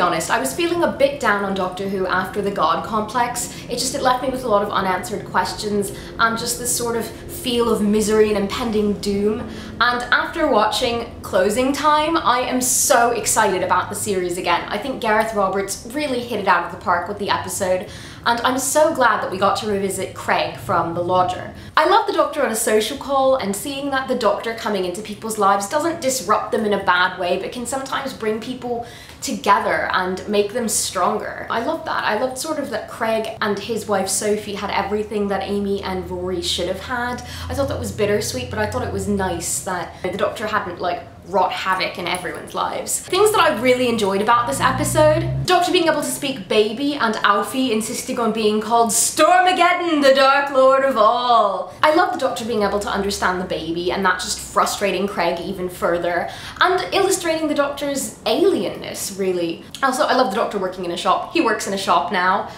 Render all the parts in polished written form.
be honest, I was feeling a bit down on Doctor Who after the God complex. It left me with a lot of unanswered questions and just this sort of feel of misery and impending doom. And after watching Closing Time, I am so excited about the series again. I think Gareth Roberts really hit it out of the park with the episode, and I'm so glad that we got to revisit Craig from The Lodger. I love the Doctor on a social call, and seeing that the Doctor coming into people's lives doesn't disrupt them in a bad way, but can sometimes bring people together and make them stronger. I love that. I loved sort of that Craig and his wife Sophie had everything that Amy and Rory should have had. I thought that was bittersweet, but I thought it was nice that the Doctor hadn't like wrought havoc in everyone's lives. Things that I really enjoyed about this episode: Doctor being able to speak baby and Alfie insisting on being called Stormageddon, the Dark Lord of all. I love the Doctor being able to understand the baby and that just frustrating Craig even further and illustrating the Doctor's alienness, really. Also, I love the Doctor working in a shop. He works in a shop now.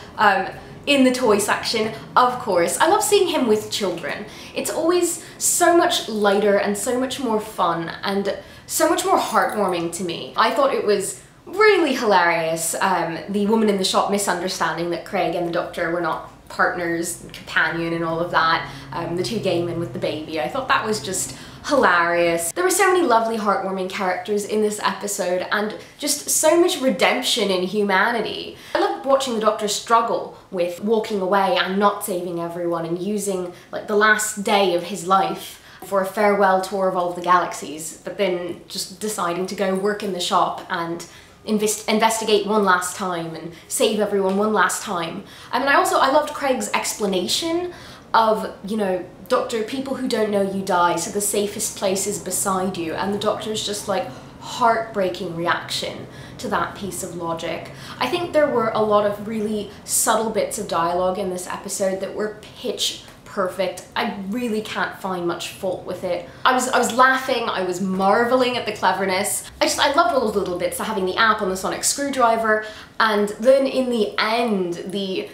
In the toy section, of course. I love seeing him with children. It's always so much lighter and so much more fun and so much more heartwarming to me. I thought it was really hilarious, the woman in the shop misunderstanding that Craig and the Doctor were not partners, companion and all of that, the two gay men with the baby. I thought that was just hilarious. There were so many lovely heartwarming characters in this episode and just so much redemption in humanity. I loved watching the Doctor struggle with walking away and not saving everyone and using like the last day of his life for a farewell tour of all of the galaxies, but then just deciding to go work in the shop and investigate one last time and save everyone one last time. I mean, I loved Craig's explanation of, you know, Doctor, people who don't know you die, so the safest place is beside you, and the Doctor's just like heartbreaking reaction to that piece of logic. I think there were a lot of really subtle bits of dialogue in this episode that were pitch perfect. I really can't find much fault with it. I was laughing, I was marveling at the cleverness. I loved all of the little bits, so having the app on the sonic screwdriver, and then in the end, the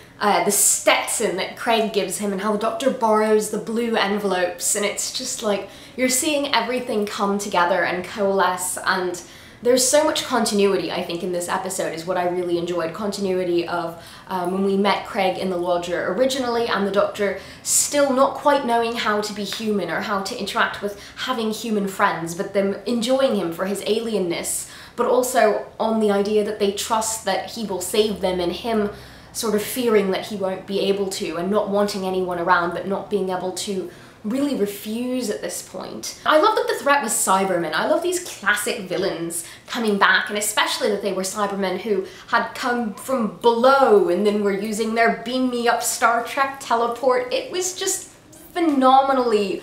Stetson that Craig gives him and how the Doctor borrows the blue envelopes, and it's just like you're seeing everything come together and coalesce, and there's so much continuity, I think, in this episode is what I really enjoyed. Continuity of when we met Craig in The Lodger originally and the Doctor still not quite knowing how to be human or how to interact with having human friends, but them enjoying him for his alienness, but also on the idea that they trust that he will save them and him sort of fearing that he won't be able to and not wanting anyone around but not being able to really refuse at this point. I love that the threat was Cybermen. I love these classic villains coming back, and especially that they were Cybermen who had come from below and then were using their beam me up Star Trek teleport. It was just phenomenally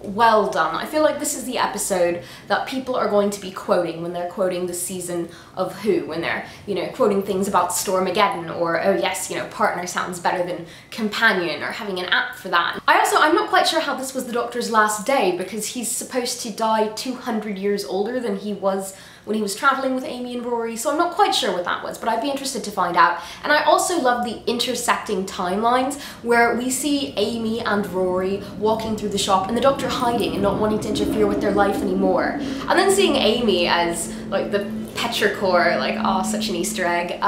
well done. I feel like this is the episode that people are going to be quoting when they're quoting the season of Who, when they're, you know, quoting things about Stormageddon or, oh yes, you know, partner sounds better than companion, or having an app for that. I'm not quite sure how this was the Doctor's last day, because he's supposed to die 200 years older than he was when he was traveling with Amy and Rory, so I'm not quite sure what that was, but I'd be interested to find out. And I also love the intersecting timelines where we see Amy and Rory walking through the shop and the Doctor hiding and not wanting to interfere with their life anymore. And then seeing Amy as like the petrichor, like, oh, such an Easter egg,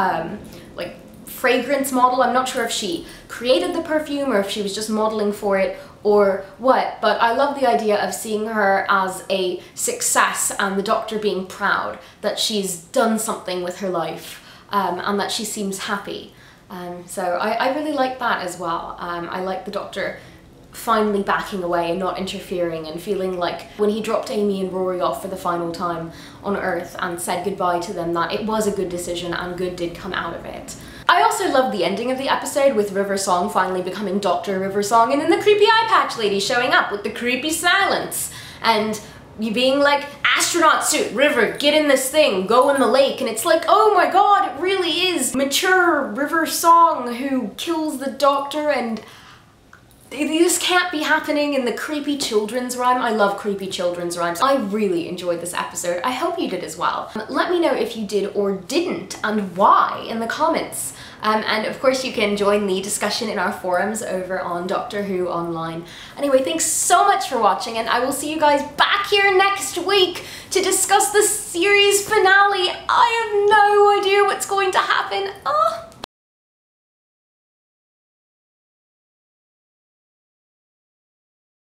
like fragrance model. I'm not sure if she created the perfume or if she was just modeling for it or what, but I love the idea of seeing her as a success and the Doctor being proud that she's done something with her life, and that she seems happy. So I really like that as well. I like the Doctor finally backing away and not interfering and feeling like when he dropped Amy and Rory off for the final time on Earth and said goodbye to them, that it was a good decision and good did come out of it. I also love the ending of the episode with River Song finally becoming Dr. River Song, and then the creepy eye patch lady showing up with the creepy silence and you being like, astronaut suit, River, get in this thing, go in the lake, and it's like, oh my god, it really is mature River Song who kills the Doctor, and this can't be happening in the creepy children's rhyme. I love creepy children's rhymes. I really enjoyed this episode. I hope you did as well. Let me know if you did or didn't and why in the comments. And of course you can join the discussion in our forums over on Doctor Who Online. Anyway, thanks so much for watching, and I will see you guys back here next week to discuss the series finale. I have no idea what's going happen. Oh.